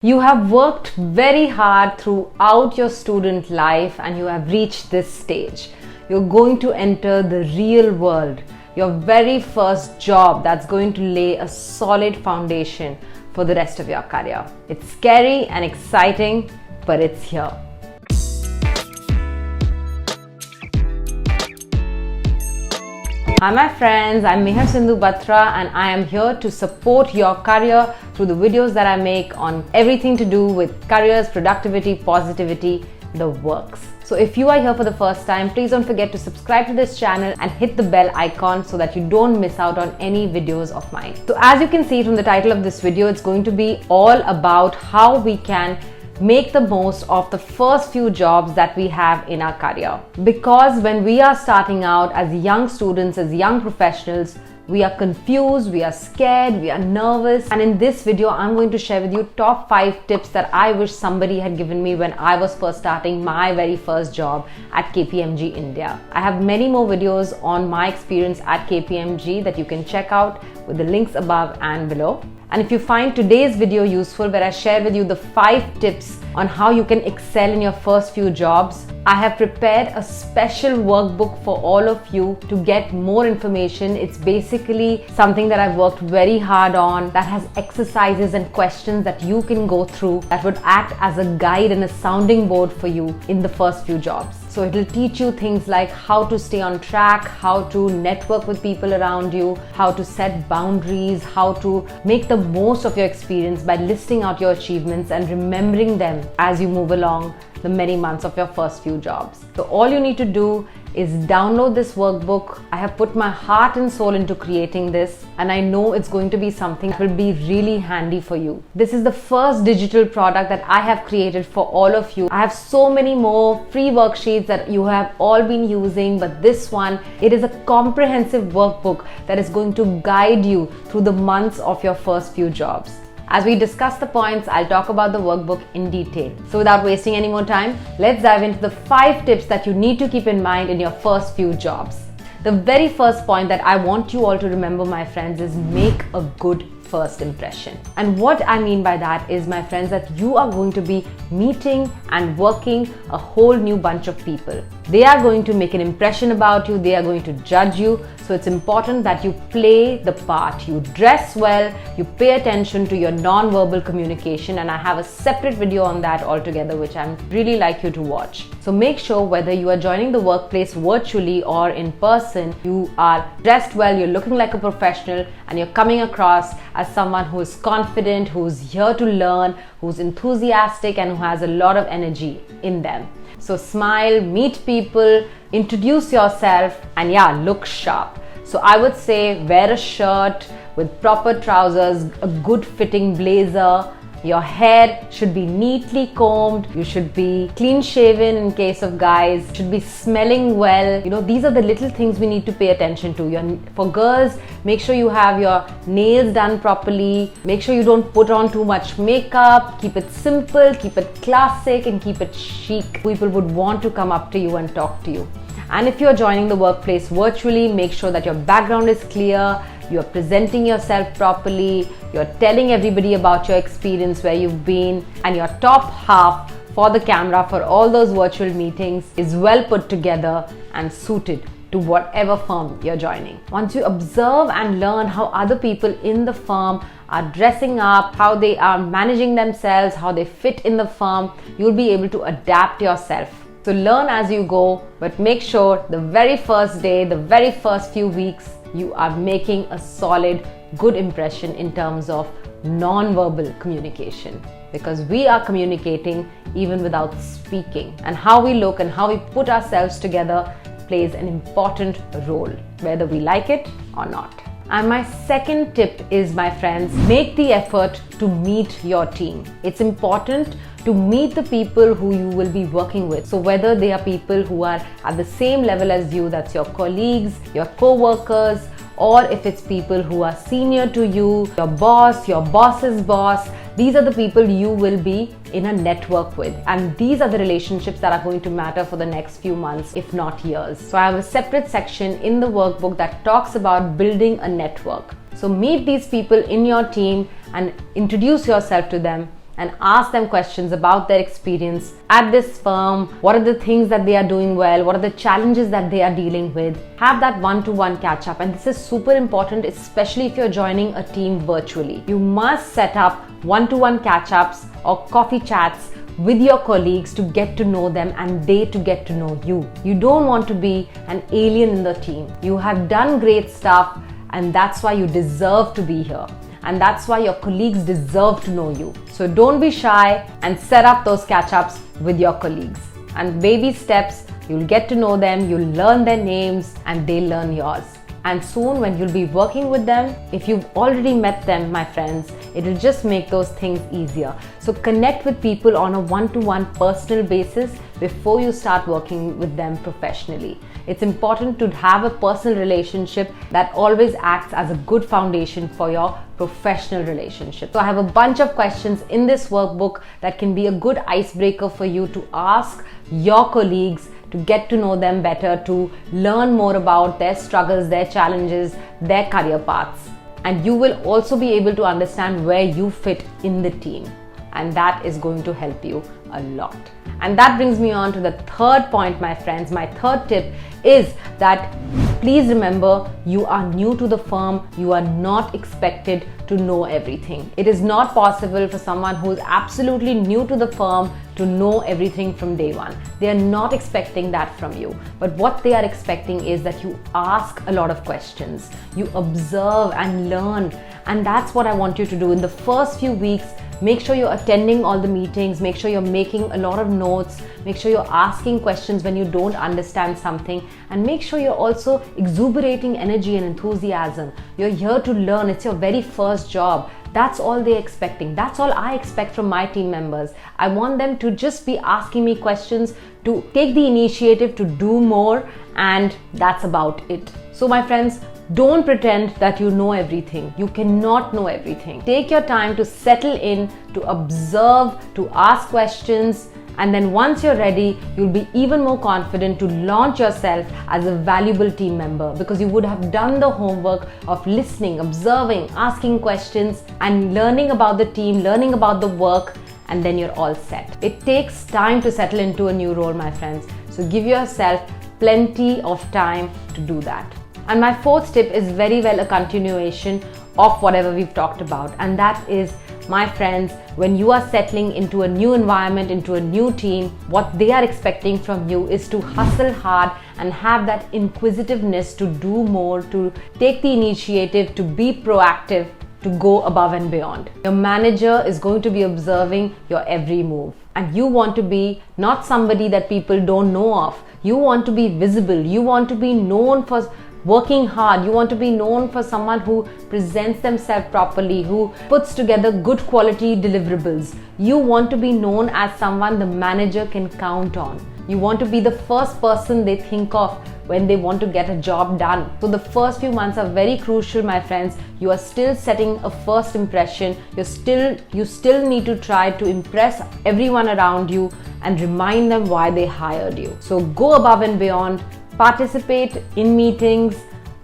You have worked very hard throughout your student life and you have reached this stage. You're going to enter the real world, your very first job that's going to lay a solid foundation for the rest of your career. It's scary and exciting, but it's here. Hi my friends, I'm Meher Sindhu Batra and I am here to support your career through the videos that I make on everything to do with careers, productivity, positivity, the works. So if you are here for the first time, please don't forget to subscribe to this channel and hit the bell icon so that you don't miss out on any videos of mine. So as you can see from the title of this video, it's going to be all about how we can make the most of the first few jobs that we have in our career. Because when we are starting out as young students, as young professionals, we are confused, we are scared, we are nervous. And in this video, I'm going to share with you top 5 tips that I wish somebody had given me when I was first starting my very first job at KPMG India. I have many more videos on my experience at KPMG that you can check out with the links above and below. And if you find today's video useful, where I share with you the 5 tips on how you can excel in your first few jobs, I have prepared a special workbook for all of you to get more information. It's basically something that I've worked very hard on that has exercises and questions that you can go through that would act as a guide and a sounding board for you in the first few jobs. So it'll teach you things like how to stay on track, how to network with people around you, how to set boundaries, how to make the most of your experience by listing out your achievements and remembering them as you move along the many months of your first few jobs. So all you need to do is download this workbook. I have put my heart and soul into creating this, and I know it's going to be something that will be really handy for you. This is the first digital product that I have created for all of you. I have so many more free worksheets that you have all been using, but this one, it is a comprehensive workbook that is going to guide you through the months of your first few jobs. As we discuss the points, I'll talk about the workbook in detail. So without wasting any more time, let's dive into the 5 tips that you need to keep in mind in your first few jobs. The very first point that I want you all to remember, my friends, is make a good first impression. And what I mean by that is, my friends, that you are going to be meeting and working a whole new bunch of people. They are going to make an impression about you, they are going to judge you. So it's important that you play the part, you dress well, you pay attention to your non-verbal communication, and I have a separate video on that altogether which I'm really like you to watch. So make sure whether you are joining the workplace virtually or in person, you are dressed well, you're looking like a professional, and you're coming across as someone who is confident, who's here to learn, who's enthusiastic, and who has a lot of energy in them. So smile, meet people, introduce yourself, and look sharp. So I would say wear a shirt with proper trousers, a good fitting blazer. Your hair should be neatly combed. You should be clean shaven in case of guys. You should be smelling well. You know, these are the little things we need to pay attention to. For girls, make sure you have your nails done properly. Make sure you don't put on too much makeup. Keep it simple, keep it classic, and keep it chic. People would want to come up to you and talk to you. And if you're joining the workplace virtually, make sure that your background is clear, you're presenting yourself properly, you're telling everybody about your experience, where you've been, and your top half for the camera for all those virtual meetings is well put together and suited to whatever firm you're joining. Once you observe and learn how other people in the firm are dressing up, how they are managing themselves, how they fit in the firm, you'll be able to adapt yourself. So learn as you go, but make sure the very first day, the very first few weeks, you are making a solid, good impression in terms of non-verbal communication. Because we are communicating even without speaking. And how we look and how we put ourselves together plays an important role, whether we like it or not. And my second tip is, my friends, make the effort to meet your team. It's important to meet the people who you will be working with. So whether they are people who are at the same level as you, that's your colleagues, your co-workers, or if it's people who are senior to you, your boss, your boss's boss, these are the people you will be in a network with. And these are the relationships that are going to matter for the next few months, if not years. So I have a separate section in the workbook that talks about building a network. So meet these people in your team and introduce yourself to them and ask them questions about their experience at this firm. What are the things that they are doing well? What are the challenges that they are dealing with? Have that one-to-one catch up. And this is super important, especially if you're joining a team virtually. You must set up one-to-one catch-ups or coffee chats with your colleagues to get to know them and they to get to know you. You don't want to be an alien in the team. You have done great stuff and that's why you deserve to be here. And that's why your colleagues deserve to know you. So don't be shy and set up those catch-ups with your colleagues. And baby steps, you'll get to know them, you'll learn their names and they'll learn yours. And soon when you'll be working with them, if you've already met them, my friends, it will just make those things easier. So connect with people on a one-to-one personal basis before you start working with them professionally. It's important to have a personal relationship that always acts as a good foundation for your professional relationship. So I have a bunch of questions in this workbook that can be a good icebreaker for you to ask your colleagues to get to know them better, to learn more about their struggles, their challenges, their career paths. And you will also be able to understand where you fit in the team. And that is going to help you a lot. And that brings me on to the third point, my friends. My third tip is that please remember, you are new to the firm. You are not expected to know everything. It is not possible for someone who is absolutely new to the firm to know everything from day one. They are not expecting that from you. But what they are expecting is that you ask a lot of questions. You observe and learn. And that's what I want you to do in the first few weeks. Make sure you're attending all the meetings, make sure you're making a lot of notes, make sure you're asking questions when you don't understand something, and make sure you're also exuberating energy and enthusiasm. You're here to learn, it's your very first job. That's all they're expecting. That's all I expect from my team members. I want them to just be asking me questions, to take the initiative to do more, and that's about it. So my friends, don't pretend that you know everything. You cannot know everything. Take your time to settle in, to observe, to ask questions, and then once you're ready, you'll be even more confident to launch yourself as a valuable team member because you would have done the homework of listening, observing, asking questions, and learning about the team, learning about the work, and then you're all set. It takes time to settle into a new role, my friends. So give yourself plenty of time to do that. And my fourth tip is very well a continuation of whatever we've talked about. And that is, my friends, when you are settling into a new environment, into a new team, what they are expecting from you is to hustle hard and have that inquisitiveness to do more, to take the initiative, to be proactive, to go above and beyond. Your manager is going to be observing your every move. And you want to be not somebody that people don't know of. You want to be visible. You want to be known for working hard. You want to be known for someone who presents themselves properly, who puts together good quality deliverables. You want to be known as someone the manager can count on. You want to be the first person they think of when they want to get a job done. So the first few months are very crucial, my friends. You are still setting a first impression. You still need to try to impress everyone around you and remind them why they hired you. So go above and beyond. Participate in meetings,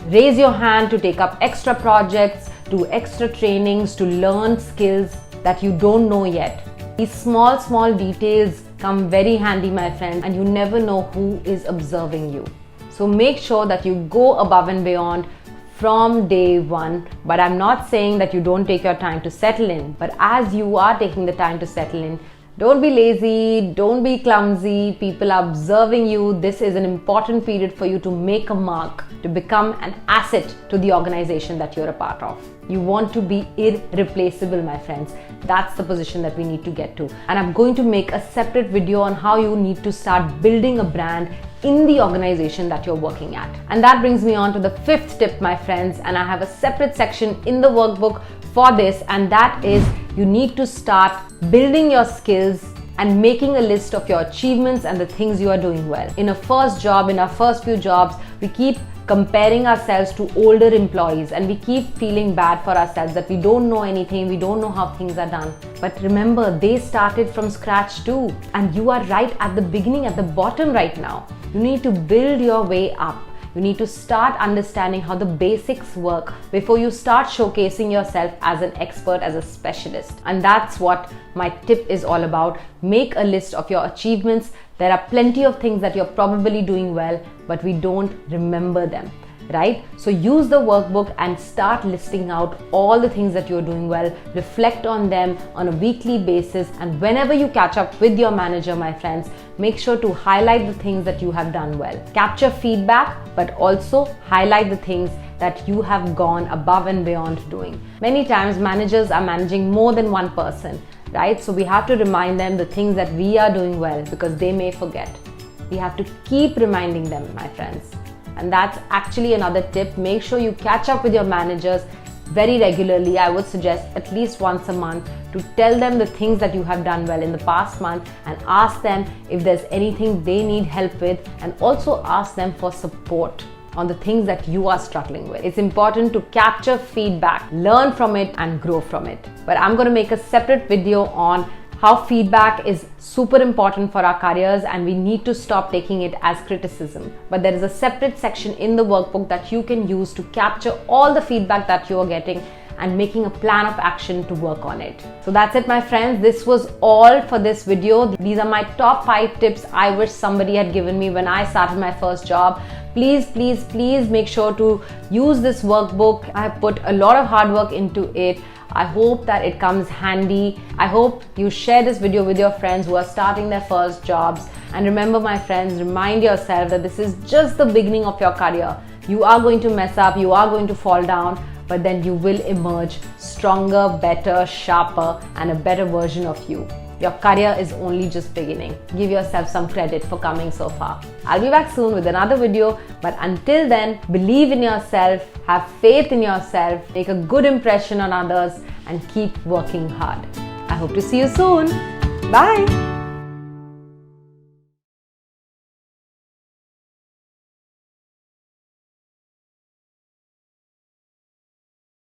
raise your hand to take up extra projects, do extra trainings, to learn skills that you don't know yet. These small details come very handy, my friends, and you never know who is observing you. So make sure that you go above and beyond from day one. But I'm not saying that you don't take your time to settle in. But as you are taking the time to settle in, don't be lazy, don't be clumsy. People are observing you. This is an important period for you to make a mark, to become an asset to the organization that you're a part of. You want to be irreplaceable, my friends. That's the position that we need to get to. And I'm going to make a separate video on how you need to start building a brand in the organization that you're working at. And that brings me on to the fifth tip, my friends. And I have a separate section in the workbook for this, and that is, you need to start building your skills and making a list of your achievements and the things you are doing well. In a first job, in our first few jobs, we keep comparing ourselves to older employees and we keep feeling bad for ourselves that we don't know anything, we don't know how things are done. But remember, they started from scratch too, and you are right at the beginning, at the bottom right now. You need to build your way up. You need to start understanding how the basics work before you start showcasing yourself as an expert, as a specialist. And that's what my tip is all about. Make a list of your achievements. There are plenty of things that you're probably doing well, but we don't remember them. Right? So use the workbook and start listing out all the things that you're doing well. Reflect on them on a weekly basis, and whenever you catch up with your manager, my friends, make sure to highlight the things that you have done well. Capture feedback, but also highlight the things that you have gone above and beyond doing. Many times managers are managing more than one person, right? So we have to remind them the things that we are doing well, because they may forget. We have to keep reminding them, my friends. And that's actually another tip. Make sure you catch up with your managers very regularly. I would suggest at least once a month to tell them the things that you have done well in the past month, and ask them if there's anything they need help with, and also ask them for support on the things that you are struggling with. It's important to capture feedback, learn from it, and grow from it. But I'm going to make a separate video on how feedback is super important for our careers, and we need to stop taking it as criticism. But there is a separate section in the workbook that you can use to capture all the feedback that you are getting and making a plan of action to work on it. So that's it, my friends. This was all for this video. These are my top 5 tips I wish somebody had given me when I started my first job. Please, please, please make sure to use this workbook. I have put a lot of hard work into it. I hope that it comes handy. I hope you share this video with your friends who are starting their first jobs. And remember, my friends, remind yourself that this is just the beginning of your career. You are going to mess up, you are going to fall down, but then you will emerge stronger, better, sharper, and a better version of you. Your career is only just beginning. Give yourself some credit for coming so far. I'll be back soon with another video, but until then, believe in yourself, have faith in yourself, make a good impression on others, and keep working hard. I hope to see you soon. Bye.